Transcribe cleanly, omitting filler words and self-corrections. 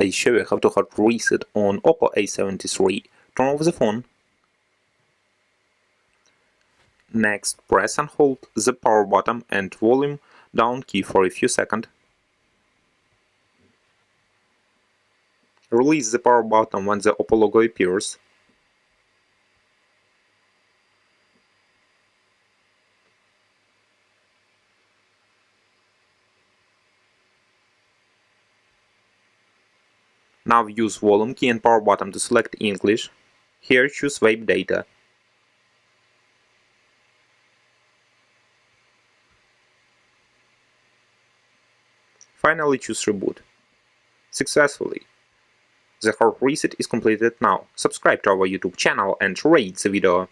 I show you how to hard reset on Oppo A73. Turn off the phone. Next, press and hold the power button and volume down key for a few seconds. Release the power button when the Oppo logo appears. Now use volume key and power button to select English. Here choose Web Data. Finally choose Reboot. Successfully. The hard reset is completed now. Subscribe to our YouTube channel and rate the video.